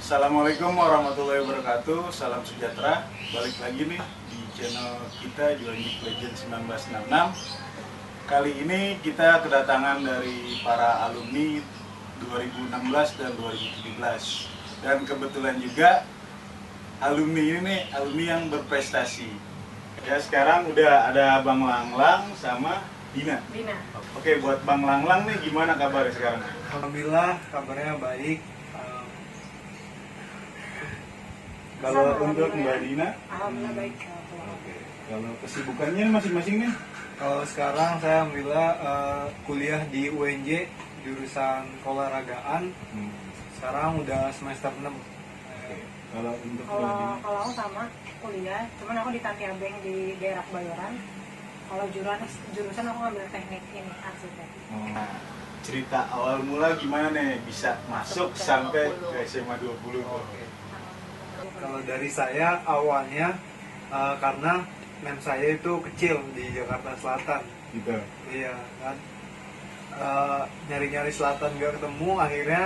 Assalamualaikum warahmatullahi wabarakatuh. Salam sejahtera. Balik lagi nih di channel kita Juanjik Legend 1966. Kali ini kita kedatangan dari para alumni 2016 dan 2017. Dan kebetulan juga alumni ini nih alumni yang berprestasi. Ya, sekarang udah ada Bang Langlang sama Dina. Oke, buat Bang Langlang nih gimana kabarnya sekarang? Alhamdulillah kabarnya baik. Kalau untuk Mbak Dina, Alhamdulillah baik. oke. Kalau kesibukannya masing-masing nih? Kalau sekarang saya alhamdulillah kuliah di UNJ jurusan keolahragaan. Sekarang udah semester 6. Oke. Kalau untuk Mbak Kalau Dina, kalau aku sama kuliah, cuman aku di Tanti Abeng di daerah Kebayoran. Kalau jurusan aku ngambil teknik ini arsitek. cerita awal mula gimana nih bisa masuk sampai ke SMA 20? Kalau dari saya awalnya karena mem saya itu kecil di Jakarta Selatan. Gitu. Iya kan. Nyari-nyari selatan gak ketemu, akhirnya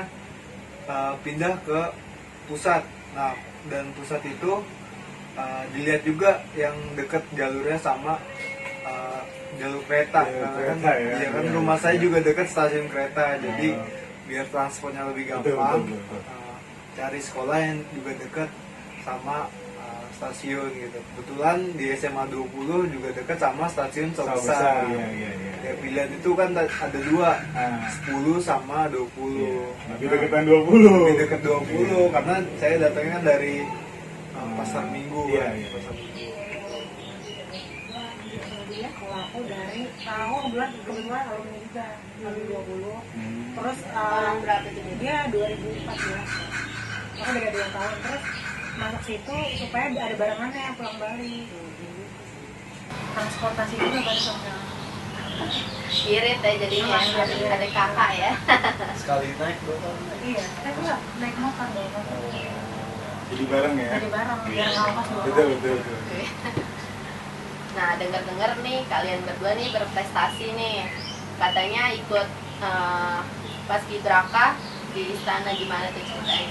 pindah ke pusat. Nah, dan pusat itu dilihat juga yang deket jalurnya sama jalur kereta. Jalur Karena kereta, ya. iya kan Iya, rumah saya iya. juga deket stasiun kereta, jadi biar transportnya lebih gampang. Betul. Cari sekolah yang juga deket sama stasiun gitu. Kebetulan di SMA 20 juga deket sama stasiun Sobesar. Iya. Ya, pilihan itu kan ada dua, Nah, 10 sama 20. lebih deketan 20. Lebih deket 20 karena saya datangnya kan dari pasar minggu. Iya, kan. iya. Pasar minggu. Kalau aku dari aku kebetulan alumni juga tahun 20. Terus berapa itu dia 2014. Aku beda 2 tahun. Terus masuk situ supaya ada barengannya yang pulang balik. Transportasi juga balik sama. Irit ya jadinya ada kakak ya. Sekali naik 2 tahun. Iya, kita juga naik motor bawa motor. Jadi bareng ya? Jadi bareng biar nggak ongkos dua Betul. Nah, dengar-dengar nih kalian berdua nih berprestasi nih. Katanya ikut Paskibraka di istana, gimana tuh ceritanya?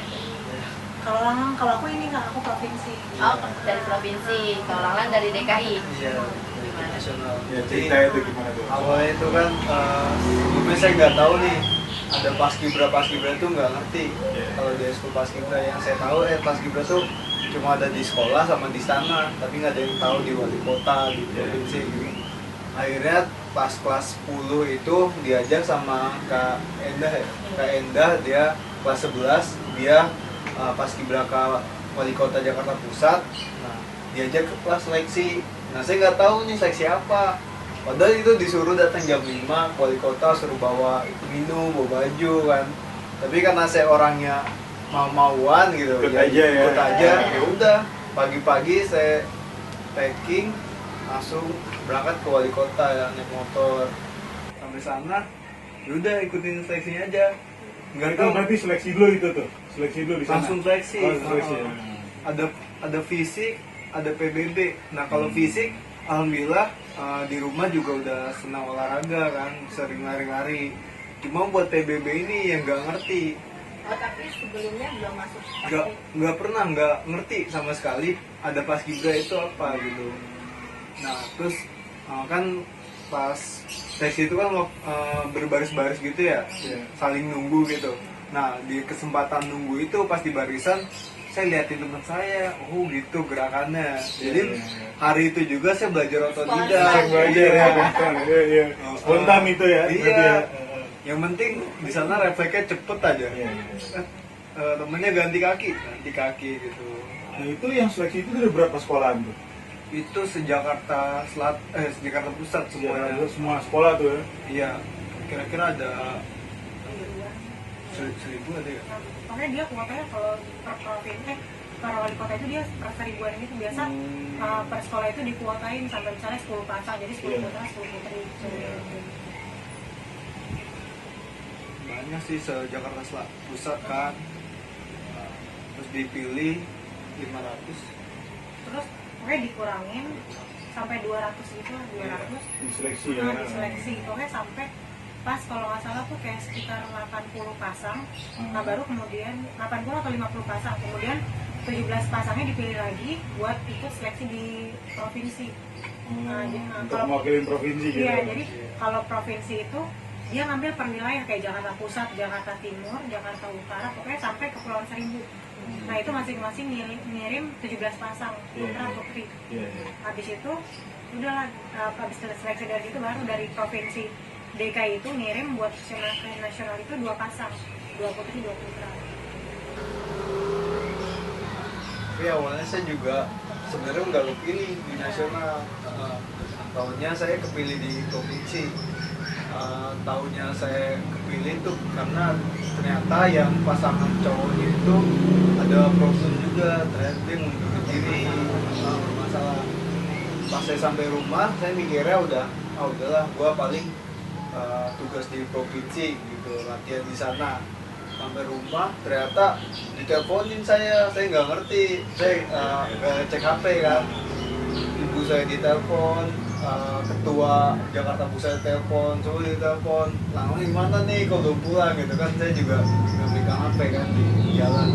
Kalau aku ini nggak, aku provinsi. Oh, dari provinsi. Kalau Langlang dari DKI. Iya, Gimana? nasional. Ya, cerita itu gimana tuh? Awalnya itu kan sebelumnya saya nggak tahu nih ada paskibra itu nggak ngerti. Iya. Kalau di sekolah paskibra yang saya tahu paskibra tuh cuma ada di sekolah sama di istana, tapi nggak ada yang tahu di wali kota, di provinsi gitu. Akhirnya pas kelas 10 itu diajak sama Kak Endah ya. Kak Endah dia kelas 11, dia paskibraka wali kota Jakarta Pusat. Nah, diajak ke kelas seleksi. Nah, saya nggak tahu nih seleksi apa. Padahal itu disuruh datang jam 5, wali kota suruh bawa minum, bawa baju kan. Tapi karena saya orangnya mau-mauan gitu, Ikut aja ya. ikut aja. Ya udah, pagi-pagi saya packing, langsung berangkat ke wali kota ya, naik motor. Sampai sana, ya udah ikutin seleksinya aja. Nggak Itu tahu, berarti seleksi dulu itu tuh? Seleksi dulu di sana? langsung seleksi. Oh, seleksi. Ada fisik, ada PBB. Nah, kalau fisik, alhamdulillah di rumah juga udah senang olahraga kan, sering lari-lari. Cuma buat PBB ini yang nggak ngerti. Oh, tapi sebelumnya belum masuk. Nggak ngerti sama sekali ada paskibra itu apa gitu. Nah, terus kan pas seleksi itu kan berbaris-baris gitu ya, saling nunggu gitu. Nah, di kesempatan nunggu itu pas di barisan saya liatin teman saya, oh gitu gerakannya. Jadi hari itu juga saya belajar otodidak. Belajar ya, iya. Spontan itu ya? berarti Iya. ya? Yang penting di sana refleksnya cepet aja. Iya. Temennya ganti kaki gitu. Nah, itu yang seleksi itu dari berapa sekolahan tuh? Itu sejakarta Jakarta Pusat semuanya. Iya, semua sekolah tuh ya? Iya, kira-kira ada 1.000 ada ya. Makanya dia kuotanya kalau per provinsi, kalau wali kota itu dia per 1000-an gitu biasa. Per sekolah itu dikuotain sampai misalnya 10 pasang, jadi 10 putra 10 putri. Banyak sih se-Jakarta Pusat kan. Terus dipilih 500. Terus pokoknya dikurangin sampai 200 gitu, 200. Di seleksi ya? Diseleksi, pokoknya sampai pas kalau nggak salah tuh kayak sekitar 80 pasang. Nah baru kemudian 80 atau 50 pasang, kemudian 17 pasangnya dipilih lagi buat ikut seleksi di provinsi. Untuk mewakili provinsi gitu. Iya, jadi kalau provinsi itu dia ngambil per wilayah kayak Jakarta Pusat, Jakarta Timur, Jakarta Utara, pokoknya sampai ke Kepulauan Seribu. Nah itu masing-masing ngirim 17 pasang putra putri. Habis itu udahlah, habis seleksi dari situ baru dari provinsi DKI itu ngirim buat nasional itu 2 pasang, 2 putri 2 putra. Tapi awalnya saya juga sebenarnya nggak kepilih di nasional. Tahunnya saya kepilih di provinsi. Tahunnya saya kepilih itu karena ternyata yang pasangan cowoknya itu ada problem juga, ternyata dia ngundurin diri, bermasalah. Pas saya sampai rumah, saya mikirnya udahlah, gua paling tugas di provinsi gitu, latihan di sana. Sampai rumah ternyata diteleponin saya nggak ngerti, saya cek HP kan, ibu saya ditelepon, ketua Jakarta Pusat telepon, coba ditelepon, langsung gimana nih kok belum pulang gitu kan, saya juga nggak pegang HP kan di jalan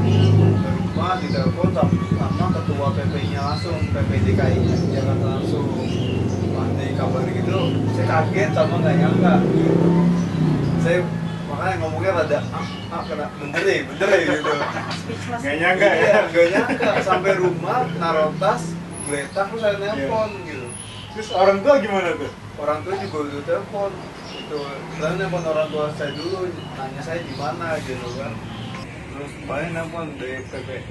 gitu. Ke rumah ditelepon sama ketua PP-nya langsung, PP DKI Jakarta langsung, pas kabar gitu, saya kaget sama nggak nyangka gitu. Saya makanya ngomongnya rada bener gitu. Nggak nyangka ya? Nggak nyangka, sampai rumah naruh tas, geletak terus saya nelpon gitu. Terus orang tua gimana tuh? Orang tua juga udah telepon gitu, saya nelpon orang tua saya dulu, nanya saya di mana gitu kan. Terus paling nelpon dari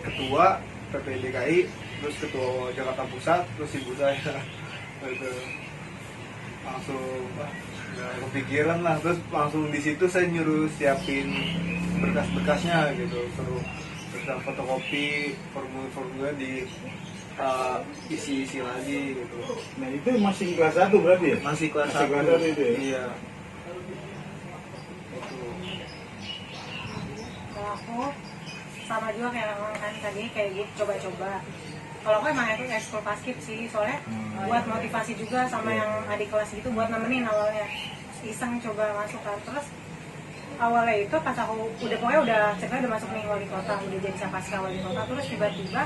ketua PPDKI, terus ketua Jakarta Pusat, terus ibu saya gitu. Langsung nggak kepikiran lah, terus langsung di situ saya nyuruh siapin berkas-berkasnya gitu, suruh berkas fotokopi, formulir di isi lagi gitu. Nah itu masih kelas 1 berarti ya? Masih kelas Masih 1 kelas 1 itu ya? Iya. Kalau aku sama juga kayak orang kan tadi kayak gitu, coba-coba. Kalau aku emang itu ekskul basket sih, soalnya buat motivasi juga sama yang adik kelas gitu, buat nemenin awalnya iseng coba masuk kan. Terus awalnya itu pas aku udah ceritanya udah masuk nih wali kota, udah jadi capaska wali kota, terus tiba-tiba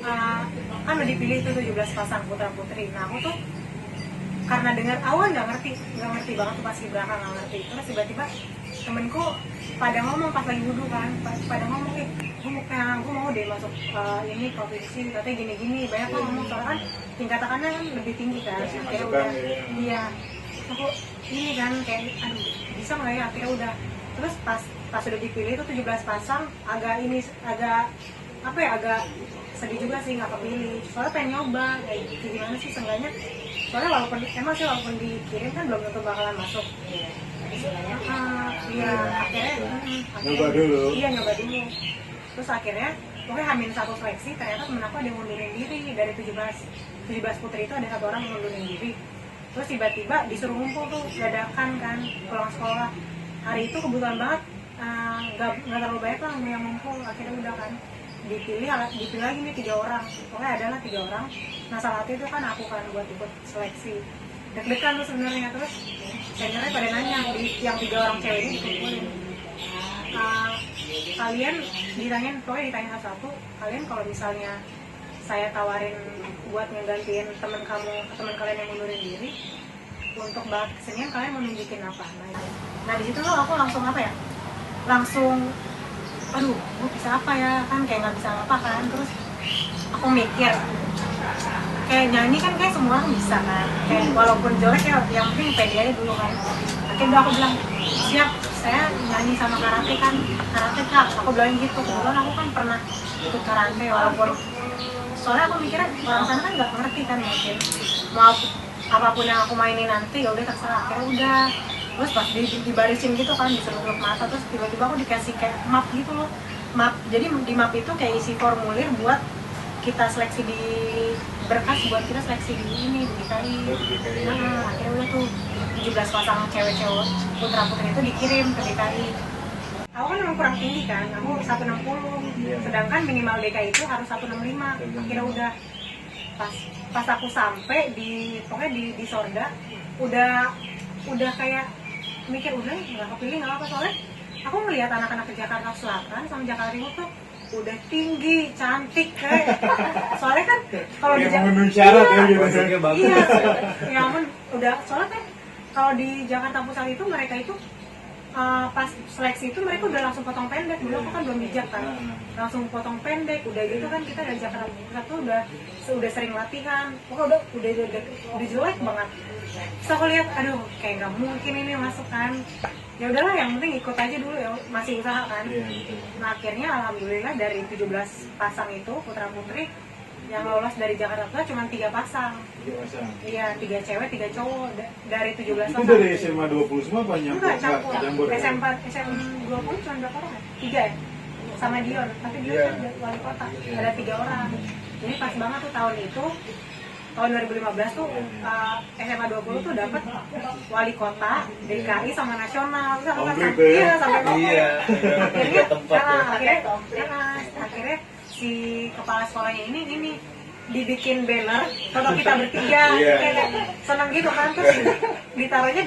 kan udah dipilih itu 17 pasang putra putri. Nah aku tuh karena dengar awal nggak ngerti banget tuh pas Ibraka, nggak ngerti. Terus tiba-tiba temenku pada ngomong pas lagi wudhu kan, pada ngomong gue mau deh masuk ini provinsi, katanya gini-gini, banyak kan ngomong, soalnya kan tingkatakannya kan lebih tinggi kan. Akhirnya udah iya, aku ini kan kayak aduh bisa nggak ya, akhirnya udah. Terus pas udah dipilih itu 17 pasang, agak sedih juga sih nggak kepilih, soalnya pengen nyoba kayak gimana sih seenggaknya, soalnya walaupun dikirim kan belum tentu bakalan masuk. Iya akhirnya nyoba dulu. Iya nyoba dulu. Terus akhirnya pokoknya H-1 seleksi, ternyata temen aku ada yang ngundurin diri. Dari 17 putri itu ada 1 orang yang ngundurin diri. Terus tiba-tiba disuruh ngumpul tuh dadakan kan pulang sekolah. Hari itu kebetulan banget nggak terlalu banyak lah yang ngumpul. Akhirnya udah kan dipilih lagi nih 3 orang, pokoknya adalah 3 orang. Nah salah satu itu kan aku kan buat ikut seleksi, deg-degan tuh sebenarnya. Terus seniornya pada nanya, yang 3 orang cewek ini dikumpulin, kalian ditanya satu, kalian kalau misalnya saya tawarin buat ngegantiin teman kalian yang mundurin diri untuk bahas kesenian, kalian mau nunjukin apa? Nah di situ tuh aku langsung aduh, gue bisa apa ya, kan kayak nggak bisa apa kan. Terus aku mikir, kayak nyanyi kan kayak semua orang bisa kan, kayak walaupun jelek ya yang penting pede aja dulu kan. Akhirnya aku bilang, siap, saya nyanyi sama karate kak, aku bilang gitu. Kebetulan aku kan pernah ikut karate, walaupun soalnya aku mikirnya orang sana kan nggak ngerti kan, mungkin mau apapun yang aku mainin nanti ya udah terserah. Akhirnya udah. Terus pas dibarisin gitu kan, disuruh mata, terus tiba-tiba aku dikasih kayak map gitu loh, map. Jadi di map itu kayak isi formulir buat kita seleksi di berkas, buat kita seleksi di ini di DKI. Nah akhirnya udah tuh 17 pasang cewek-cewek putra putri itu dikirim ke DKI. Aku kan memang kurang tinggi kan, aku 160, sedangkan minimal DKI itu harus 165. Akhirnya udah pas aku sampai pokoknya di Sorda udah kayak mikir udah nggak kepilih nggak apa, soalnya aku ngelihat anak-anak ke Jakarta Selatan sama Jakarta Timur tuh udah tinggi, cantik kayak. Soalnya kan kalau di Kayak Jakarta memenuhi syarat ya gitu. Masuknya bagus. iya, ya ampun, udah soalnya kan kalau di Jakarta Pusat itu mereka itu pas seleksi itu mereka udah langsung potong pendek. Dulu aku kan belum bijak kan, langsung potong pendek. Udah gitu kan kita dari Jakarta Pusat tuh udah sering latihan, pokoknya udah jelek banget. Terus aku lihat, aduh kayak nggak mungkin ini masuk kan. Ya udahlah, yang penting ikut aja dulu ya, masih usaha kan. Iya. Nah akhirnya alhamdulillah dari 17 pasang itu putra putri yang lolos dari Jakarta Pusat cuma 3 pasang. Iya, 3 cewek, 3 cowok dari 17 Itu pasang. dari SMA 20 semua apa nyampur? Enggak, campur. Campur ya? SM 20 cuma berapa orang ya? 3 ya? Sama Dion, tapi Dion Iya. kan udah wali kota. Ada 3 orang. Jadi pas banget tuh tahun itu, tahun 2015 tuh SMA 20 tuh dapat wali kota, DKI sama nasional. Komplit ya? Iya, sampai komplit. Iya. Akhirnya, Tempat ya. akhirnya si kepala sekolahnya ini dibikin banner foto kita bertiga. Iya. Kayak seneng gitu kan, terus ditaruhnya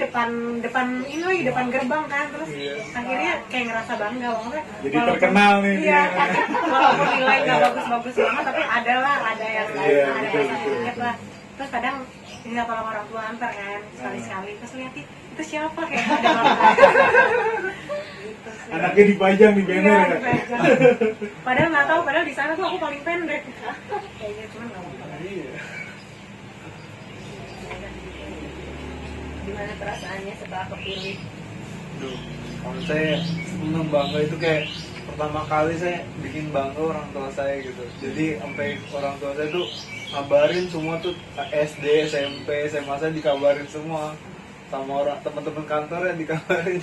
depan ini lagi, depan gerbang kan. Terus akhirnya kayak ngerasa bangga banget. Jadi terkenal nih Iya, dia. walaupun nilai nggak bagus-bagus banget, tapi ada yang Iya, ada betul, rasa betul. sedikit lah. Terus kadang minta tolong orang tua antar kan, sekali-sekali. Terus lihat itu siapa, kayak ada orang gitu sih. Anaknya dipajang di banner Iya, ya? dipajang. Padahal nggak tahu, padahal di sana tuh aku paling pendek. Kayaknya cuma nggak apa-apa. Iya. Gimana perasaannya setelah kepilih? Duh, kalau saya seneng bangga itu kayak pertama kali saya bikin bangga orang tua saya gitu. Jadi sampai orang tua saya tuh ngabarin semua tuh SD, SMP, SMA saya dikabarin semua sama orang teman-teman kantornya dikabarin.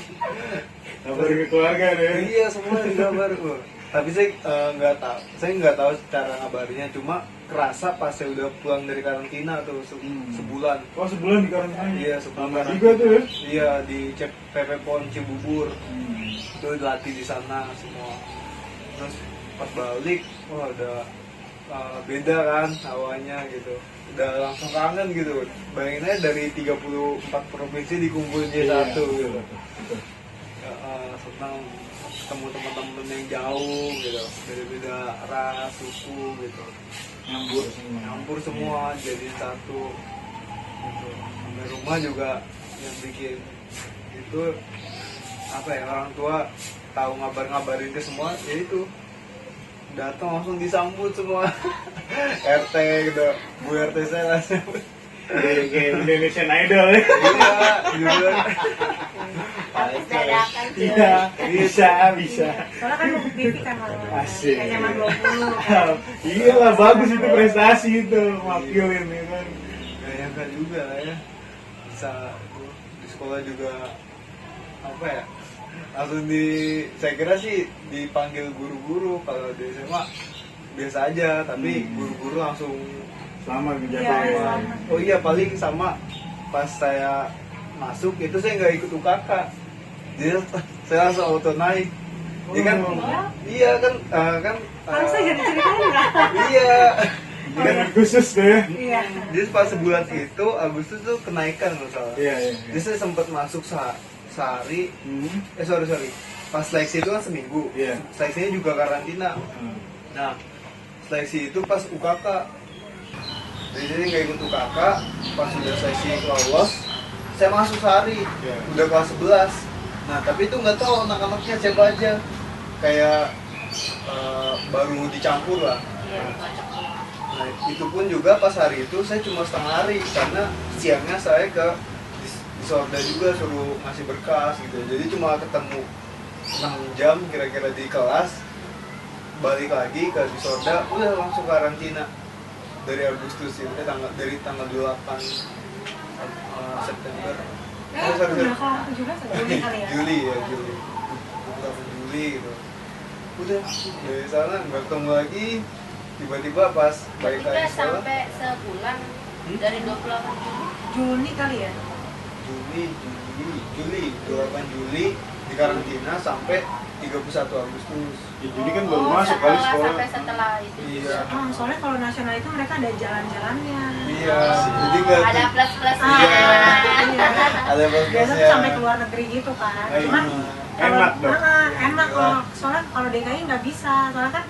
Kabarin ke keluarga deh. Iya semua dikabarin. Tapi saya nggak tahu cara ngabarinnya, cuma kerasa pas saya udah pulang dari karantina tuh sebulan. Oh, sebulan di karantina? Iya, sebulan. Lama juga tuh ya? Iya, di PP PON Cibubur. Itu dilatih di sana semua. Terus pas balik, wah udah beda kan awalnya gitu. Udah langsung kangen gitu. Bayangin aja dari 34 provinsi dikumpulin jadi Iya, satu gitu. betul. Senang ketemu teman-teman yang jauh gitu, beda-beda ras, suku gitu. Nyampur semua jadi satu gitu. Sampai rumah juga yang bikin itu apa ya, orang tua tahu ngabarin ke semua, ya itu datang langsung disambut semua. RT gitu, Bu RT saya langsung Kayak Indonesian Idol ya? iya jujur. Habis dadakan cuy. Iya, bisa. Soalnya kan TV kan Asik. SMA 20. Iya lah, bagus itu prestasi itu, wakilin ya kan. Gak nyangka juga ya bisa di sekolah juga apa ya, langsung saya kira sih dipanggil guru-guru. Kalau di SMA biasa aja, tapi guru-guru langsung Selamat Iya, menjaga. selamat. oh iya, paling sama pas saya masuk itu saya nggak ikut UKK, jadi saya langsung auto naik. Jadi kan iya kan Harusnya jadi ceritain nggak? iya. Kan khusus tuh ya. Iya. Jadi pas sebulan itu Agustus tuh kenaikan loh salah. Iya. Jadi saya sempat masuk sehari. Sorry. Pas seleksi itu kan seminggu. Iya. Seleksinya juga karantina. Nah, seleksi itu pas UKK. Jadi nggak ikut UKK. Pas sudah seleksi lolos, saya masuk sehari. Iya. Udah kelas 11. Nah, tapi itu nggak tahu anak-anaknya siapa aja. Kayak baru dicampur lah. Iya, kocok. Nah, itu pun juga pas hari itu saya cuma setengah hari, karena siangnya saya ke disorda juga, suruh ngasih berkas gitu. Jadi cuma ketemu 6 jam kira-kira di kelas, balik lagi ke disorda, udah langsung karantina dari Agustus itu, dari tanggal 28 September. Sorry. Udah kelar 17 Juli kali ya? Juli 28 Juli gitu. Udah dari sana nggak ketemu lagi, tiba-tiba pas balik Kita lagi sekolah. sampai sebulan dari 28 Juli. Juni kali ya? Juli 28 Juli di karantina sampai 31 Agustus. Ya, jadi kan baru masuk kali sekolah. Sampai setelah itu. Iya. Soalnya kalau nasional itu mereka ada jalan-jalannya. Iya, jadi nggak Ada plus-plusnya. Iya. Iya. ada Biasa tuh bagusnya. sampai ke luar negeri gitu kan. Nah, Cuman kalau enak dong. enak kalau soalnya kalau DKI nggak bisa. Soalnya kan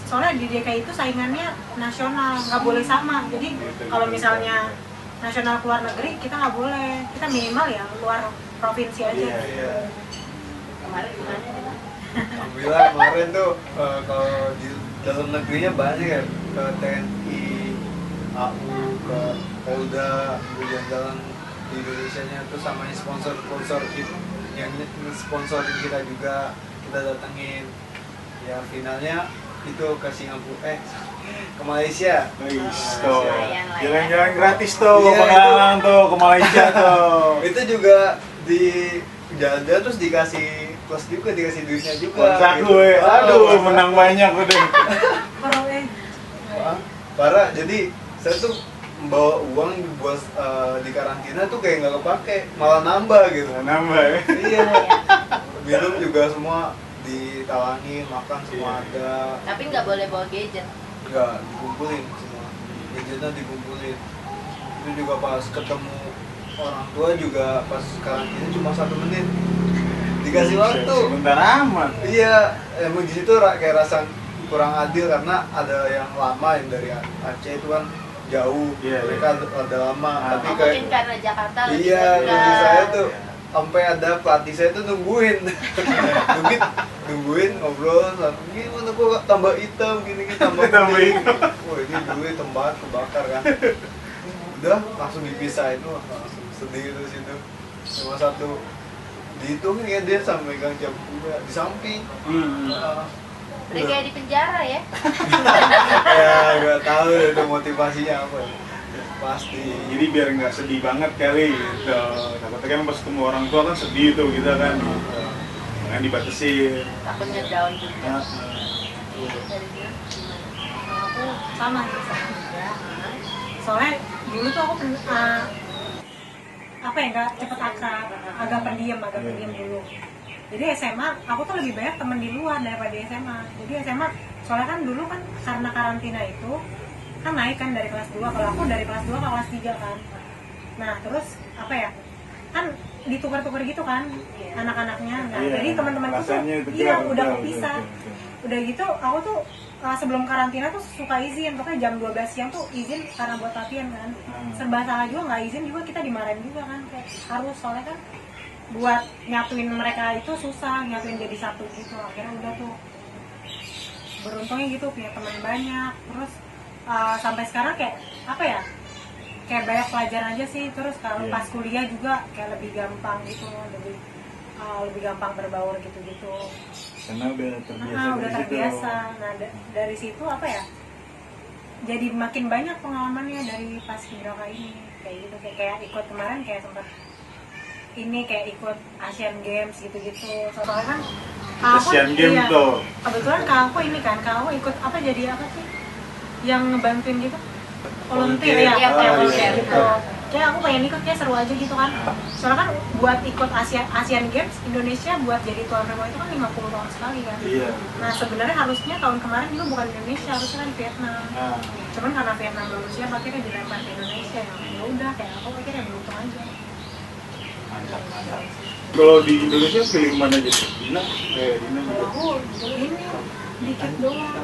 soalnya di DKI itu saingannya nasional, nggak boleh sama. Jadi kalau misalnya nasional ke luar negeri kita nggak boleh. Kita minimal ya luar provinsi aja. Iya, iya. Kemarin gimana nih, Bang? Alhamdulillah kemarin tuh kalau di dalam negerinya banyak ya, ke TNI, AU, ke Polda, jalan-jalan di Indonesia nya tuh sama sponsor yang sponsorin kita juga kita datengin. Ya finalnya itu ke Singapura, ke Malaysia. Tuh, Lumayan lah ya. jalan-jalan gratis tuh, Iya, pengalaman tuh ke Malaysia tuh. Itu juga di jalan-jalan terus dikasih plus juga, dikasih duitnya juga. Kontak gitu. gue, aduh menang banyak udah. Kalau Wah, parah. Jadi saya tuh membawa uang buat di karantina tuh kayak nggak kepake, malah nambah gitu. Nambah ya. Iya. Minum juga semua ditalangin, makan semua Iya. ada. Tapi nggak boleh bawa gadget. Enggak, dikumpulin semua. Gadgetnya dikumpulin. Itu juga pas ketemu orang tua juga pas karantina cuma 1 menit. Dikasih waktu. Sebentar amat. Iya, emang di situ kayak rasa kurang adil karena ada yang lama yang dari Aceh itu kan jauh, Iya, mereka ada lama, tapi Oh, kayak mungkin karena Jakarta lebih iya, dekat. lebih saya tuh sampai ada pelatih saya tuh nungguin, nungguin ngobrol, gimana kok tambah hitam gini tambah Tambah putih. hitam. Wah ini duit tempat kebakar kan, udah langsung dipisahin, wah langsung sedih terus itu, cuma satu dihitung ya dia sampai megang jam juga di samping. Udah kayak di penjara ya. Ya nggak tahu itu motivasinya apa ya. Pasti. Jadi biar nggak sedih banget kali gitu. Takutnya kan pas ketemu orang tua kan sedih tuh kita kan. Gitu. Makanya dibatasin. Takutnya down juga. Nah, Dari dia gimana? kalau aku sama sih sama juga. Soalnya dulu tuh aku apa ya nggak cepet akrab, agak pendiam dulu. Jadi SMA aku tuh lebih banyak temen di luar daripada di SMA. Jadi SMA soalnya kan dulu kan karena karantina itu kan naik kan dari kelas 2, kalau aku dari kelas 2 ke kelas 3 kan. Nah terus apa ya, kan ditukar-tukar gitu kan anak-anaknya. Nah Iya, jadi teman-temanku tuh rasanya itu iya betul, udah betul, kepisah. betul. Udah gitu aku tuh sebelum karantina tuh suka izin, pokoknya jam 12 siang tuh izin karena buat latihan kan. Serba salah juga, nggak izin juga kita dimarahin juga kan, kayak harus, soalnya kan buat nyatuin mereka itu susah, nyatuin jadi satu gitu. Akhirnya udah tuh beruntungnya gitu punya teman banyak. Terus sampai sekarang kayak apa ya, kayak banyak pelajaran aja sih. Terus kalau Iya. pas kuliah juga kayak lebih gampang gitu, lebih gampang berbaur gitu-gitu. Karena udah terbiasa. Udah dari situ. terbiasa. Nah dari situ apa ya, jadi makin banyak pengalamannya dari pas Kibraka ini kayak gitu, kayak ikut kemarin kayak sempat ini kayak ikut Asian Games gitu-gitu. Soalnya kan Asian Games iya, tuh. kebetulan kakakku ini kan, kakakku ikut apa, jadi apa sih yang ngebantuin gitu, volunteer ya, Iya, kayak volunteer. gitu. Kayak aku pengen ikut, kayak seru aja gitu kan. Soalnya kan buat ikut Asian Games Indonesia buat jadi tuan rumah itu kan 50 tahun sekali kan. Iya. Nah sebenarnya harusnya tahun kemarin juga bukan Indonesia, harusnya kan di Vietnam. Nah, Cuman karena Vietnam belum siap, akhirnya dilempar ke Indonesia. Ya udah, kayak aku akhirnya beruntung aja. mantap. Kalau di Indonesia pilih mana aja? Dina? Dina Kalau juga. aku ini dikit doang,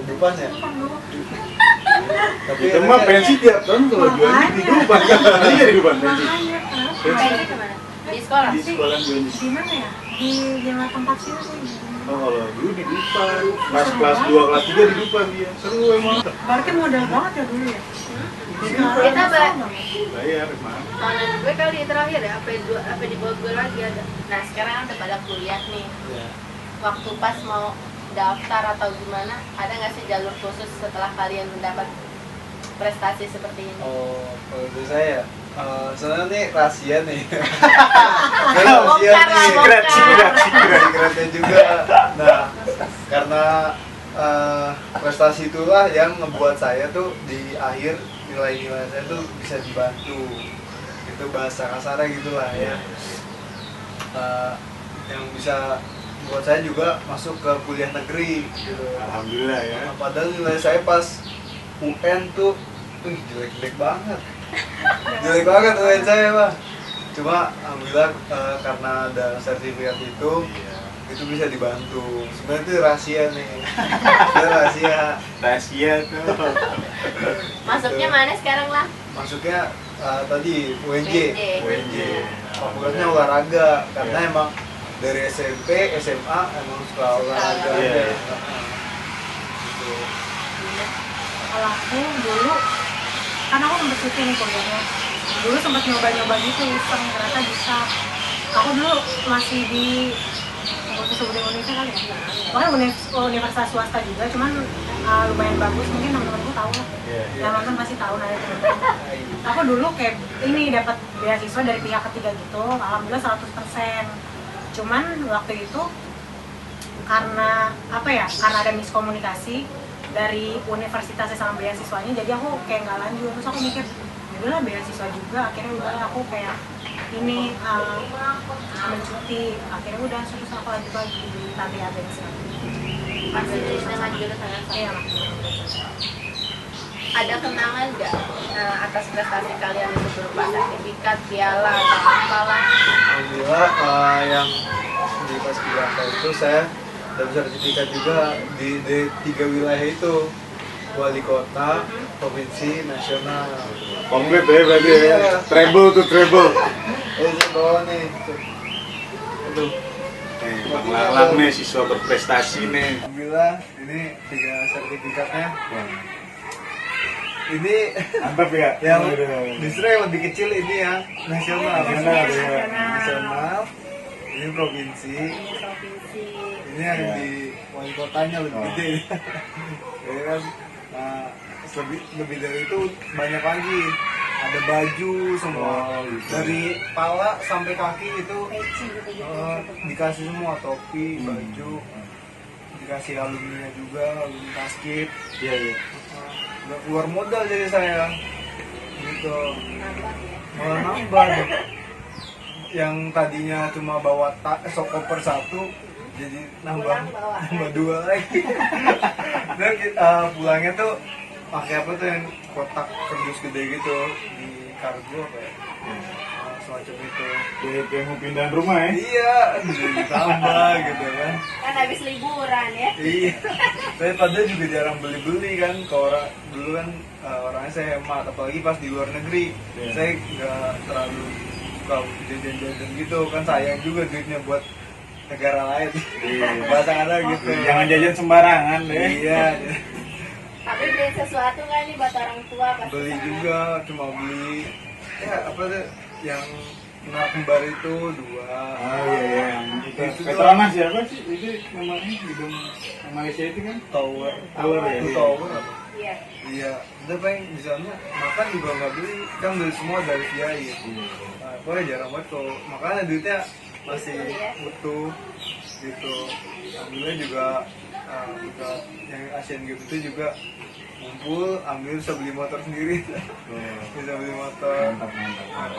Depan ya. bukan doang. Tapi Kita mah pensi tiap tahun kalau jualan di Duban kan. Ini jadi Duban pensi. Makanya kenapa? Pensi kemana? Di sekolah? Di sekolah jualan di Di mana ya? Di jalan tempat sini sih. Oh, kalau dulu di Dupan. Pas kelas 2, kelas 3 di Dupan dia. Seru emang. Berarti modal banget ya dulu ya. Kita Bayar emang. tahunan gue kali terakhir ya, apa di Bogor lagi ada. Nah sekarang kan udah pada kuliah nih. Ya. Waktu pas mau daftar atau gimana, ada nggak sih jalur khusus setelah kalian mendapat prestasi seperti ini? Oh, kalau dari saya, sebenarnya nih rahasia nih. Ini rahasia Bongkar lah, nih. Secret, secret, secret. Secretnya juga. Nah, karena prestasi itulah yang ngebuat saya tuh di akhir nilai-nilai saya tuh bisa dibantu. Itu bahasa kasarnya gitulah ya. Yang bisa buat saya juga masuk ke kuliah negeri gitu. Alhamdulillah ya. Nah, padahal nilai saya pas UN tuh jelek-jelek banget. Jelek banget UN saya, Pak. Cuma alhamdulillah karena ada sertifikat itu bisa dibantu. Sebenarnya itu rahasia nih. Itu rahasia tuh. Masuknya mana sekarang lah? masuknya tadi UNJ. UNJ. Fakultasnya olahraga karena emang dari SMP, SMA emang suka olahraga Iya. aja. Gitu. Kalau aku dulu kan aku sempat syuting nih kuliahnya, dulu sempat nyoba-nyoba gitu iseng, ternyata bisa. Aku dulu masih di Indonesia kali ya, pokoknya universitas swasta juga, cuman lumayan bagus, mungkin teman-temanku tahu lah. Yang nonton pasti tahu nah itu. Aku dulu kayak ini dapat beasiswa dari pihak ketiga gitu, alhamdulillah 100%. Cuman waktu itu karena apa ya, karena ada miskomunikasi dari universitasnya sama beasiswanya, jadi aku kayak nggak lanjut. Terus aku mikir udahlah beasiswa juga, akhirnya udah aku kayak ini ambil cuti, akhirnya udah terus aku lanjut lagi di Tati Abensi. Masih dengan jurusan yang sama. Iya. Ada kenangan nggak atas prestasi kalian itu berupa sertifikat, piala, atau apalah? Alhamdulillah yang di Paskibraka itu saya dapat sertifikat juga di 3 wilayah itu, wali kota, provinsi, nasional. Komplit ya berarti ya. Iya. Treble. Saya bawa nih. Aduh. Bang Lalang nih siswa berprestasi nih. Alhamdulillah ini 3 sertifikatnya. Ini Mantap ya. yang justru yang lebih kecil ini yang nasional. Nasional. Ini provinsi. Provinsi. Ini yang di wali kotanya lebih gede. Ya kan. Nah, lebih dari itu banyak lagi. Ada baju semua. Dari kepala sampai kaki itu Peci gitu-gitu. dikasih semua, topi, baju. Dikasih alumni juga, alumni basket. Iya. Udah keluar modal jadi saya. Gitu. Nambah ya. Malah nambah deh. Yang tadinya cuma bawa koper 1 jadi nambah 2 lagi. Dan pulangnya tuh pakai apa tuh yang kotak kardus gede gitu di kargo apa ya, semacam itu. Kayak mau pindahan rumah ya. Iya, ditambah gitu kan. Kan habis liburan ya. Iya. Saya padahal juga jarang beli kan. Kalau orang dulu kan orangnya saya hemat, apalagi pas di luar negeri. Iya. Saya nggak terlalu suka jajan-jajan gitu kan, sayang juga duitnya buat negara lain. Iya. Bahasa ada gitu. Jangan jajan sembarangan deh. Iya. Tapi beli sesuatu nggak nih buat orang tua pasti? Beli juga, cuma beli ya apa tuh yang Nar Kembar itu 2. Oh iya. Itu Petronas ya apa sih? Itu namanya gedung Malaysia itu kan? Tower. Tower ya? Itu tower apa? Iya. Iya, udah pengen di sana makan juga nggak beli, kan beli semua dari Kiai. Nah, pokoknya jarang banget tuh, makanya duitnya masih utuh gitu. Alhamdulillah juga yang Asian Games itu juga ngumpul, ambil bisa beli motor sendiri, bisa beli motor. Mantap.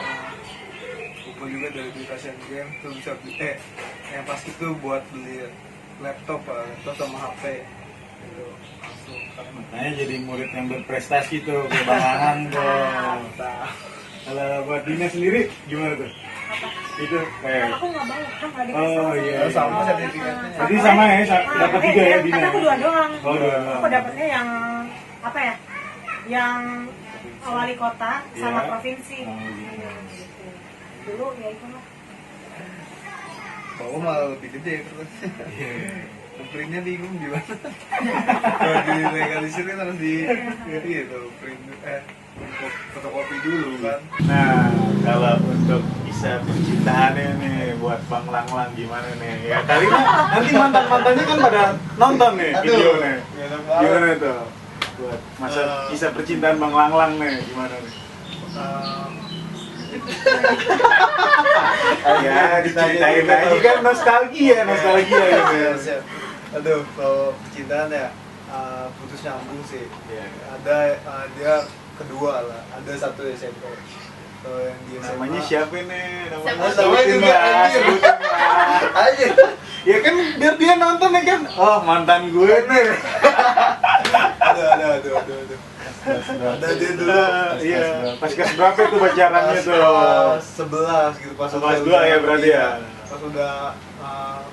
Kumpul juga dari duit Asian Games tuh bisa beli yang pas itu buat beli laptop sama HP gitu, langsung. Makanya jadi murid yang berprestasi tuh, kayak Bang Lalang tuh. Kalau buat Dina sendiri gimana tuh? Apa? Itu kayak Aku nggak bawa, kan nggak ada Oh, kesalahan. iya. Sama sertifikatnya. Jadi sama ya, dapat 3 ya Dina. Tapi aku 2 doang. Oh, 2 doang. Aku dapetnya yang apa ya? Yang wali kota sama Iya. provinsi. Oh, gitu. Gitu. Dulu ya itu lah. Bawa malah lebih gede terus. Iya. Printnya bingung gimana. Kalau dilegalisir kan harus di gitu, print fotokopi dulu kan. Nah, kalau untuk kisah percintaannya nih buat Bang Lang gimana nih? Ya kali ini nanti mantan-mantannya kan pada nonton nih Aduh, video nih. enak banget. Gimana tuh? Buat masa kisah percintaan Bang Lang nih gimana nih? Ya, diceritain aja kan nostalgia gitu ya. Siap. Aduh, kalau percintaan ya putus nyambung sih. Iya. Ada dia kedua lah, ada satu SMP. Kalau yang di SMA Namanya siapa nih? Sebut juga, Sebutin lah, anjir. sebutin lah. aja. Ya kan biar dia nonton ya kan. Oh, mantan gue nih. Ada. Ada dia dulu. Iya, pas kelas berapa itu pacarannya tuh? Kelas 11 gitu pas Kelas udah 2 ya berarti ya? Pas udah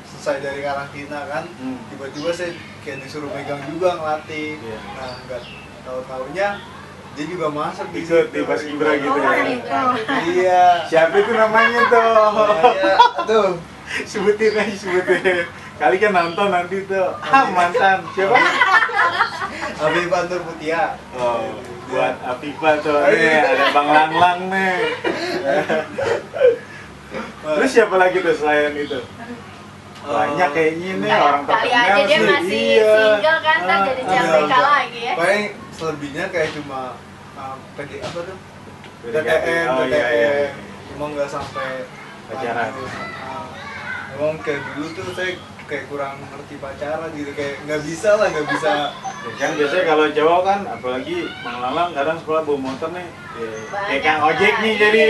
selesai dari karantina kan, tiba-tiba saya kayak disuruh megang juga ngelatih. Iya. Nah, nggak tahu-taunya dia juga masuk Ikut di Paskibra gitu Oh, ya. gitu. Iya. Siapa itu namanya tuh? Iya, aduh. Sebutin aja, sebutin. Kali kan nonton nanti tuh. Mantan. Siapa? Habibah Nur Mutia. Oh, buat Afifa tuh nih, ada Bang Lang nih. Terus siapa lagi tuh selain itu? Banyak kayaknya nih orang Kali terkenal aja dia sih. masih Iya. single kan, ntar jadi Ah, CLBK lagi ya. Paling selebihnya kayak cuma PD apa tuh? PDKT. Oh, iya, iya. Cuma nggak sampai Pacaran. lanjut. Emang kayak dulu tuh saya kayak kurang ngerti pacaran gitu, kayak nggak bisa. Ya kan biasanya kalau cowok kan, apalagi Bang Lalang kadang sekolah bawa motor nih, kayak Kang ojek nih jadi.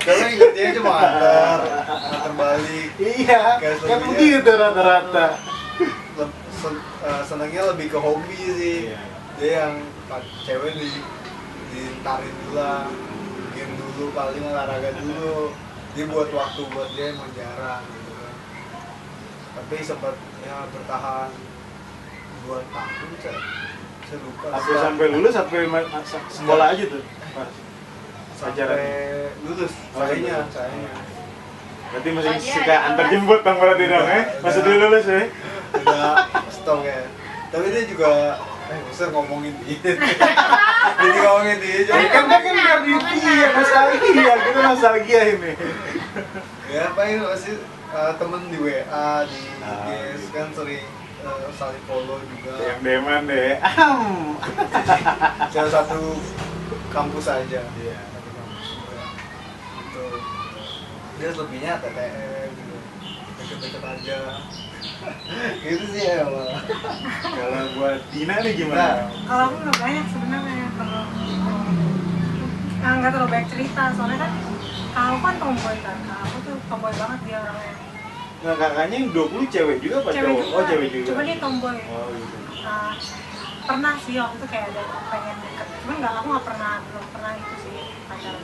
Karena ingetnya cuma antar balik. Iya, Kayak kan selebihnya- begitu rata-rata. Senangnya lebih ke hobi sih. Iya. Dia yang cewek ditarin dulu lah, game dulu, paling olahraga dulu. Dia buat waktu buat dia emang jarang gitu kan. Tapi sempat ya bertahan 2 tahun saya lupa. Sampai lulus, sampai sekolah aja tuh. Pas. Sampai lulus, Oh, sayanya. Berarti masih Oh, iya, suka iya. antar jemput Bang berarti dong ya? Masih dulu lulus ya? Udah stok ya. Tapi dia juga bisa ngomongin dia. Jadi ngomongin dia Ya jadi kan dia kan iya, nostalgia, kita nostalgia ini. ya paling masih temen di WA di Ah, GS gitu. kan sering saling follow juga. Yang deman deh. Salah satu kampus aja. Iya. Satu kampus juga. Gitu. Dia lebihnya TTM gitu. Deket-deket aja. Gitu sih ya malah. Kalau buat Dina nih Nah, gimana? Kalau aku nggak banyak sebenarnya, kalau nggak terlalu banyak cerita, soalnya kan kalau kan tomboy kan, kalau aku tuh tomboy banget dia orangnya. Nah, kakaknya yang 20 cewek juga apa Cewek cowok? juga, Oh, cewek juga. cuma dia tomboy. Oh, gitu. Nah, pernah sih waktu itu kayak ada pengen deket, cuman aku nggak pernah, belum pernah itu sih pacaran.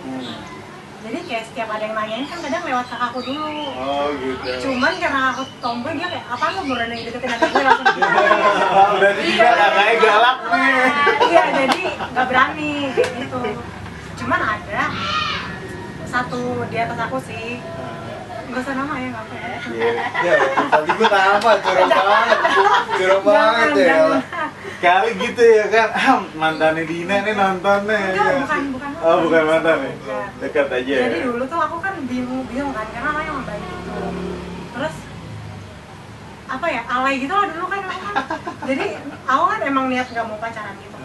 Jadi kayak setiap ada yang nanyain kan kadang lewat kakakku dulu. Oh, gitu. Cuman karena aku tomboy dia kayak apaan lu berani deketin adik gue langsung gitu. Berarti Dina kakaknya galak nih. Iya, jadi nggak berani kayak gitu. Cuman ada satu di atas aku sih, nggak usah nama ya, nggak apa ya. Iya. ya tadi gua nama curang banget. Curang banget ya. Jangan. Kali gitu ya kan, mantannya Dina nih nonton nih. Enggak, bukan. Oh, bukan mantan nih? Bukan. Dekat aja ya? Jadi dulu tuh aku kan bingung kan, karena orangnya emang baik gitu. Terus apa ya, alay gitu lah dulu kan aku kan. Jadi aku kan emang niat nggak mau pacaran gitu.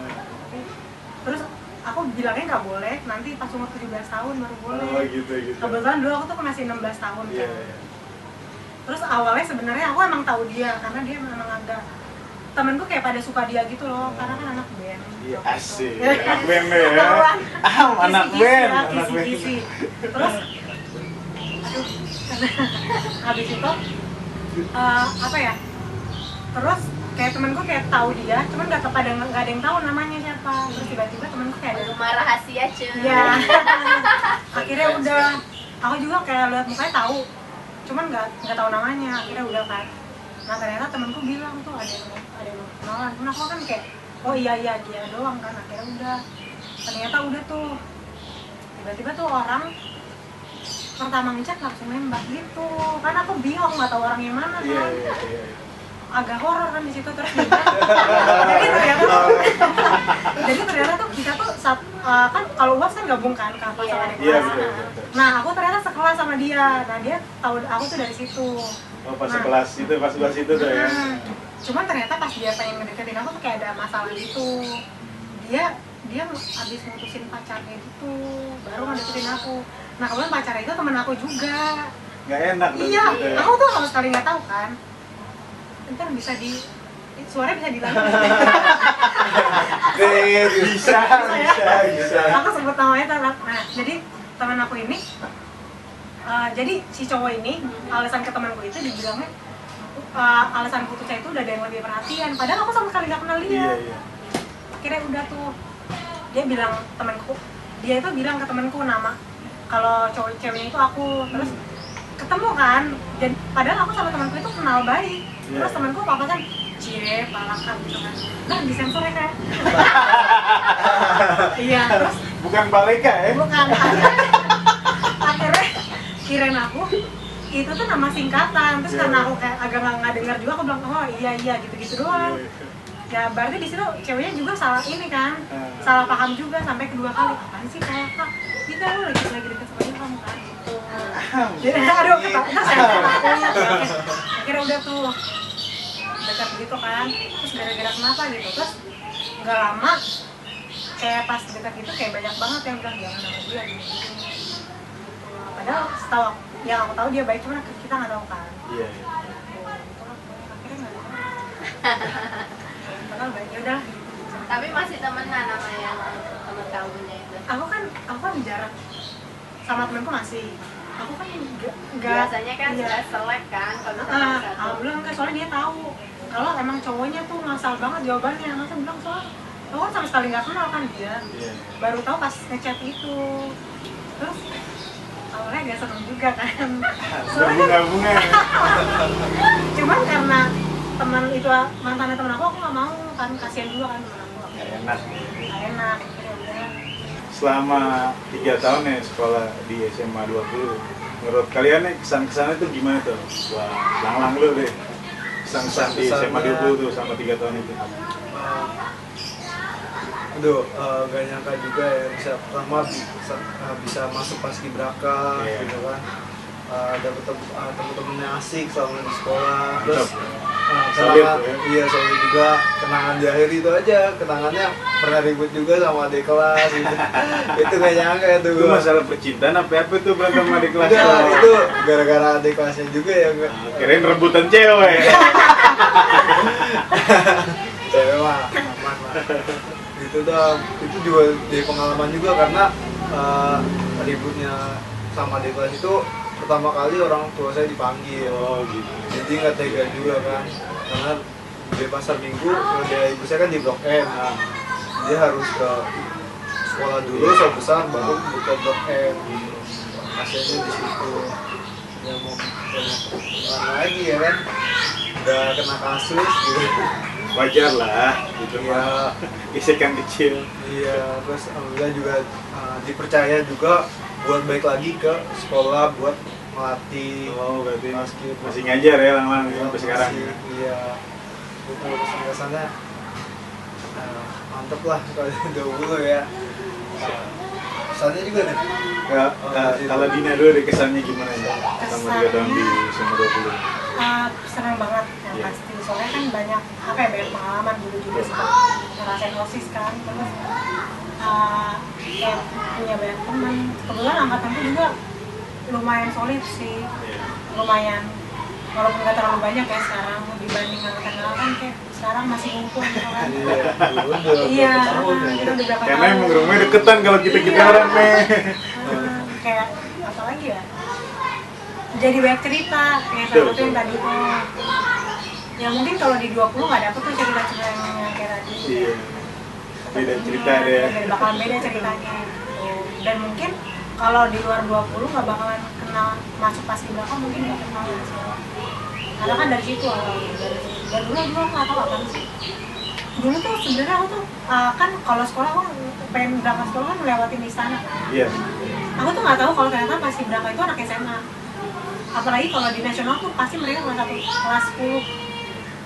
Terus aku bilangnya nggak boleh, nanti pas umur 17 tahun baru boleh. Oh, gitu. Kebetulan dulu aku tuh masih 16 tahun Iya, kan. iya. Terus awalnya sebenarnya aku emang tahu dia, karena dia memang agak, temenku kayak pada suka dia gitu loh, karena kan anak band. Iya, waktu itu. asik. Anak band deh ya. Ketahuan. Anak Kisi-kisi band. ya, Anak band. kisi-kisi. Terus habis itu apa ya, terus kayak temenku kayak tahu dia, cuman nggak ada yang tahu namanya siapa. Terus tiba-tiba temenku kayak ada Rumah rahasia cuy. iya. Akhirnya udah, aku juga kayak lihat mukanya tahu, cuman nggak tahu namanya. Akhirnya udah kan, nah ternyata temenku bilang tuh ada yang kenalan. Nah aku kan kayak oh iya dia doang kan. Akhirnya udah, ternyata udah tuh tiba-tiba tuh orang pertama ngechat langsung nembak gitu kan. Aku bingung nggak tahu orangnya mana Iya, kan. iya. Agak horor kan di situ. Terus juga jadi ternyata tuh kita tuh kan kalau UAS kan gabung kan kelas sama adik Iya, kelas. betul. Nah aku ternyata sekelas sama dia. Nah dia tahu aku tuh dari situ. Oh, pas Nah. sekelas itu, pas sekelas itu tuh ya. Cuman ternyata pas dia pengen ngedeketin aku tuh kayak ada masalah gitu. Dia abis mutusin pacarnya gitu, baru ngedeketin aku. Nah kemudian pacarnya itu temen aku juga. Nggak enak dong Iya, gitu ya. aku tuh sama sekali nggak tahu kan. Ntar bisa suaranya bisa dilanjut. Bisa. Aku sebut namanya teman. Nah, jadi teman aku ini Jadi si cowok ini alasan ke temanku itu dibilangnya alasan putusnya itu udah ada yang lebih perhatian, padahal aku sama sekali nggak kenal dia. Iya. Akhirnya udah tuh dia bilang dia itu bilang ke temanku nama kalau cowok ceweknya itu aku, terus ketemu kan, dan padahal aku sama temanku itu kenal baik. Terus temanku apa kan cie palakan gitu kan, nah disensor ya kayak iya, terus Bukan Baleka ya? bukan akhirnya kirain aku itu tuh nama singkatan, terus karena aku kayak agak nggak dengar juga, aku bilang oh iya gitu doang. Ya berarti di situ ceweknya juga salah ini kan, salah paham juga sampai kedua kali, apaan sih kayak kak kita lu lagi deket sama dia kamu kan gitu. Jadi aduh kita akhirnya udah tuh dekat gitu kan, terus gara-gara kenapa gitu, terus nggak lama kayak pas dekat gitu kayak banyak banget yang bilang jangan sama dia gitu. Padahal setahu yang aku tahu dia baik, cuma kita nggak tahu kan. Iya. Akhirnya nggak tahu. Padahal baik, ya udah. Tapi masih temenan sama yang temen kamunya itu. Aku kan jarak sama temenku masih. Aku kan enggak. Biasanya kan iya. sudah selek kan kalau sama satu. Alhamdulillah enggak, soalnya dia tahu kalau emang cowoknya tuh ngasal banget jawabannya. Masa bilang soal aku kan sama sekali nggak kenal kan dia. Iya. Baru tahu pas ngechat itu. Terus awalnya agak seneng juga kan. Soalnya Bunga-bunga ya? cuman karena teman itu mantannya teman aku nggak mau kan, kasihan juga kan teman aku. Nggak enak. Nggak enak. Ya udah. Selama 3 tahun ya sekolah di SMA 20, menurut kalian nih kesan-kesannya tuh gimana tuh? Wah, lang-lang lu deh. Kesan-kesan di SMA 20 tuh sama 3 tahun itu. Gak nyangka juga ya bisa pertama bisa masuk paskibraka gitu kan, dapet temen-temennya asik selama di sekolah, terus kenangan, iya solid juga, kenangan di akhir itu aja, kenangannya pernah ribut juga sama adik kelas gitu. Itu gak nyangka ya tuh Itu masalah percintaan apa tuh berantem sama adik kelas? itu gara-gara adik kelasnya juga ya. Kirain rebutan cewek. Cewek mah aman lah. Itu juga jadi pengalaman juga karena ributnya sama adik kelas itu pertama kali orang tua saya dipanggil. Oh gitu. Jadi nggak tega juga kan, karena di pasar minggu dia ibu saya kan di Blok M, dia harus ke sekolah dulu sampai besar baru buka Blok M. Kasiannya di situ. Ya mau orang lagi ya kan, udah kena kasus gitu. Wajar lah, gitu mah. Gesekan kecil. Iya, terus alhamdulillah juga dipercaya juga buat balik lagi ke sekolah buat melatih. Oh berarti basket. masih ngajar ya lang-lang sampai sekarang. Iya, itu kesan-kesannya mantep lah kalau dahulu ya. Kesannya juga nih. Kalau Dina dulu deh kesannya gimana ya? Sama 3 tahun di SMA 20. Senang banget yang Iya. pasti, soalnya kan banyak banyak pengalaman dulu juga sempat ngerasain OSIS kan, terus kayak punya banyak teman. Kebetulan angkatanku juga lumayan solid sih, lumayan walaupun nggak terlalu banyak ya sekarang dibanding angkatan kayak sekarang masih ngumpul gitu kan. Iya, kita udah berapa Karena tahun. emang rumahnya deketan kalau kita Iya. rame. Kayak apa lagi ya, jadi banyak cerita kayak salah satu yang tadi tuh yang mungkin kalau di 20 nggak dapet tuh cerita-cerita yang kayak tadi. Iya. Beda cerita deh ya. Bakalan beda ceritanya gitu. Dan mungkin kalau di luar 20 nggak bakalan kenal, masuk paskibraka mungkin nggak kenal sih. Karena kan dari situ dari dulu aku nggak tahu apa sih. Dulu tuh sebenarnya aku tuh kan kalau sekolah aku pengen berangkat sekolah kan melewatin istana kan. Iya. Aku tuh nggak tahu kalau ternyata paskibraka itu anak SMA. Apalagi kalau di nasional tuh pasti mereka kelas 10.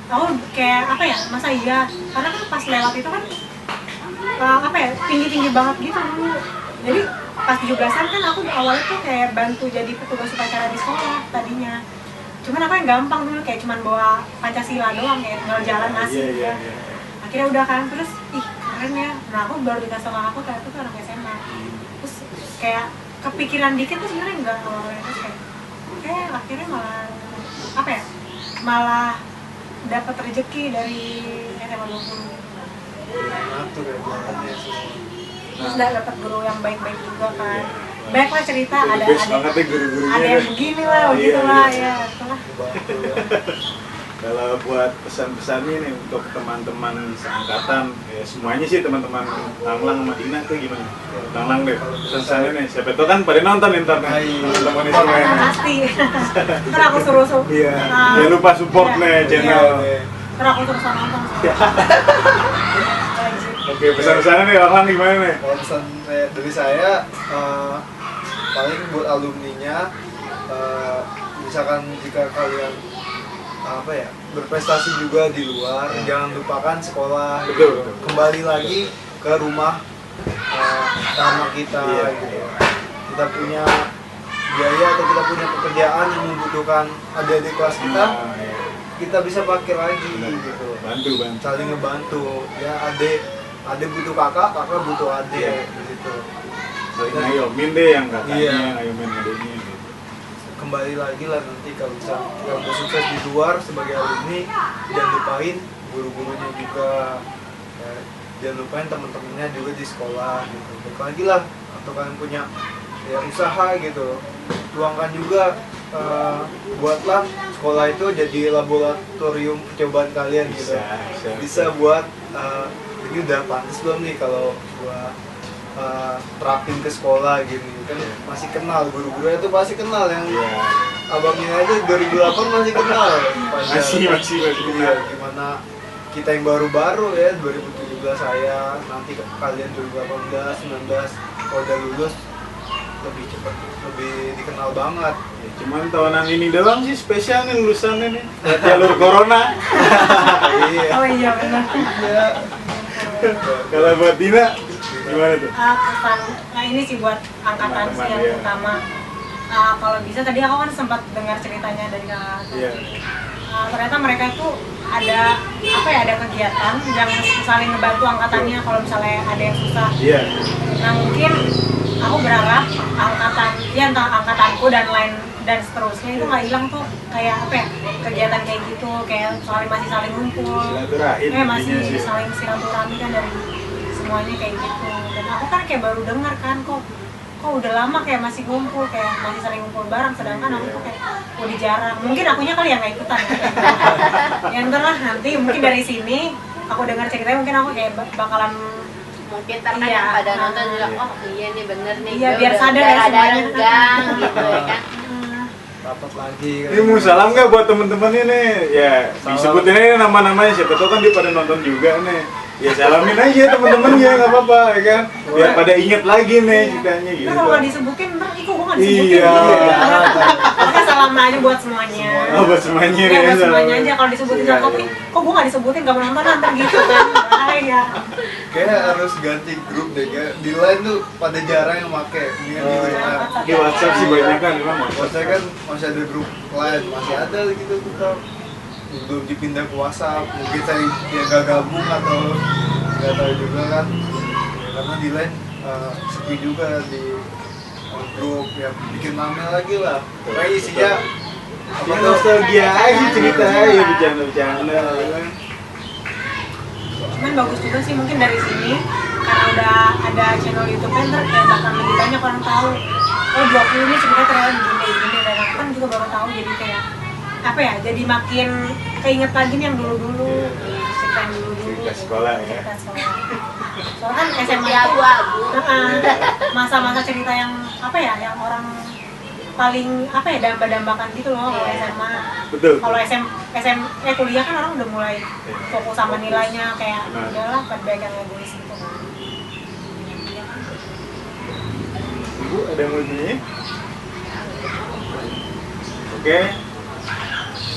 Aku kayak apa ya, masa iya? Karena kan pas lewat itu kan tinggi-tinggi banget gitu dulu. Jadi pas 17-an kan aku awalnya tuh kayak bantu jadi petugas upacara di sekolah tadinya. Cuman apa yang gampang dulu, kayak cuman bawa Pancasila doang, kayak tinggal jalan asik Iya. ya. Akhirnya udah kan, terus keren ya. Nah aku baru dikasih sama aku ternyata tuh anak SMA. Terus kayak kepikiran dikit tuh sebenarnya enggak awalnya, terus kayak akhirnya malah dapat rezeki dari SMA 20. Ngatur ya buatannya semua. Terus dapat guru yang baik-baik juga kan. banyak lah cerita, The best banget ya guru-gurunya. ada yang begini lah, begitu Iya, lah, iya. ya itulah. Kalau buat pesan-pesannya nih untuk teman-teman seangkatan, ya semuanya sih teman-teman Langlang sama Dina tuh gimana? Langlang deh, pesan-pesannya nih, siapa tahu kan pada nonton ntar nih, teman-teman ini semua. Pasti. Ntar aku suruh Iya, jangan lupa support iya. nih channel. Ntar aku suruh nonton. Oke, pesan-pesannya nih Langlang gimana nih? Kalau pesan dari saya paling buat alumninya, misalkan jika kalian berprestasi juga di luar, jangan lupakan sekolah. Betul, betul. Kembali lagi ke rumah pertama kita. Iya. Gitu. Kita punya biaya atau kita punya pekerjaan yang membutuhkan adik-adik kelas kita, Iya. kita bisa pakai lagi Benar. gitu. Bantu. Saling ngebantu. Ya adik butuh kakak butuh adik Iya. gitu. Saling ngayomin deh yang kakaknya, Iya. ngayomin adiknya gitu. Kembali lagi lah nanti kalau bisa kalau mau sukses di luar sebagai alumni, jangan lupain guru-gurunya juga, ya, jangan lupain teman-temannya juga di sekolah gitu. Baik lagi lah, atau kalian punya ya usaha gitu, tuangkan juga, buatlah sekolah itu jadi laboratorium percobaan kalian gitu. Bisa buat ini udah pantas belum nih kalau gua terapin ke sekolah gini kan, masih kenal guru-gurunya tuh pasti kenal yang Iya. abangnya aja 2008 masih kenal. Masih Iya, kenal. gimana kita yang baru-baru ya 2017, saya nanti kalian 2018 19 kalau udah lulus lebih cepat, lebih dikenal banget. Ya, cuman tahunan ini doang sih spesial nih lulusannya nih. Jalur corona. Iya. Oh iya benar. Iya. Kalau buat Dina gimana tuh? Pesan, nah ini sih buat angkatan sih yang Teman-teman, iya. pertama. Kalau bisa tadi aku kan sempat dengar ceritanya dari Kak. Iya. Ternyata mereka itu ada ada kegiatan yang saling ngebantu angkatannya kalau misalnya ada yang susah. Iya. Nah mungkin aku berharap entah angkatanku dan lain dan seterusnya itu nggak hilang tuh kayak kegiatan kayak gitu, kayak masih saling ngumpul, Silaturahim masih intinya sih. saling silaturahmi kan dari semuanya kayak gitu. Dan aku kan kayak baru dengar kan kok udah lama kayak masih ngumpul, kayak masih saling ngumpul bareng, sedangkan aku tuh kayak udah jarang. Mungkin akunya kali yang nggak ikutan ya. Ya entar lah, nanti mungkin dari sini aku dengar ceritanya mungkin aku kayak bakalan Mungkin ntar kan Iya. yang pada nonton juga, oh iya nih bener nih, Iya, gue biar udah sadar ya ada semuanya. renggang gitu ya kan. Rapat lagi kan. Ini mau salam nggak buat temen-temen ini? Ya, disebutin aja nama-namanya, siapa tahu kan dia pada nonton juga nih. Ya salamin aja temen-temennya, nggak apa-apa ya kan? Biar pada inget lagi nih ceritanya gitu. Ntar kalau nggak disebutin, ntar gue nggak disebutin. Iya. Makanya salam aja buat semuanya. Oh, buat semuanya Iya, nih, buat semuanya salam. aja. Kalau disebutin Iya, sama kopi, iya. kok gue nggak disebutin, nggak mau nonton ntar gitu kan. Bahaya. Kayak harus ganti grup deh, kayak di line tuh pada jarang yang make. Mendingan di WA. Di WhatsApp sih banyak kan memang. WhatsApp kan masih ada grup lain, masih ada gitu kita belum dipindah ke WhatsApp. Mungkin saya dia nggak gabung atau nggak tahu juga kan. Ya, karena di line sepi juga di grup, ya bikin rame lagi lah. Kayak isinya Ya nostalgia aja cerita ya, bercanda-bercanda ya kan. Cuman bagus juga sih mungkin dari sini karena udah ada channel YouTube ntar kayak bakal lebih banyak orang tahu. Oh 20 ini sebenarnya ternyata gini dan aku kan juga baru tahu, jadi kayak jadi makin keinget lagi nih yang dulu-dulu, cerita yang dulu-dulu. Cerita sekolah ya. Cerita sekolah. Soalnya kan SMA Seperti itu abu-abu. masa-masa cerita yang yang orang paling damba-dambakan gitu loh kalau Iya. SMA. Betul. Kalau kuliah kan orang udah mulai fokus sama nilainya, kayak Benar. udahlah baik yang egois gitu kan. Ibu ada yang mau bunyi? Oke.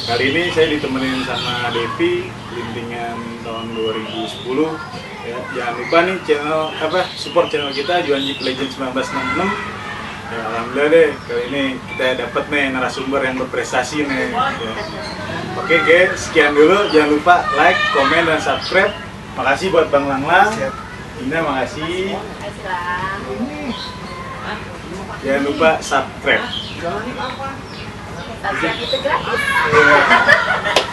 Kali ini saya ditemenin sama Devi, lintingan tahun 2010. Ya, jangan lupa nih support channel kita Juanjik Legend 1966. Ya, alhamdulillah deh kali ini kita dapat nih narasumber yang berprestasi nih. Ya. Oke guys, sekian dulu. Jangan lupa like, komen, dan subscribe. Makasih buat Bang Langlang. Siap. Ina makasih. Makasih lah. Jangan lupa subscribe. Subscribe itu gratis. Iya.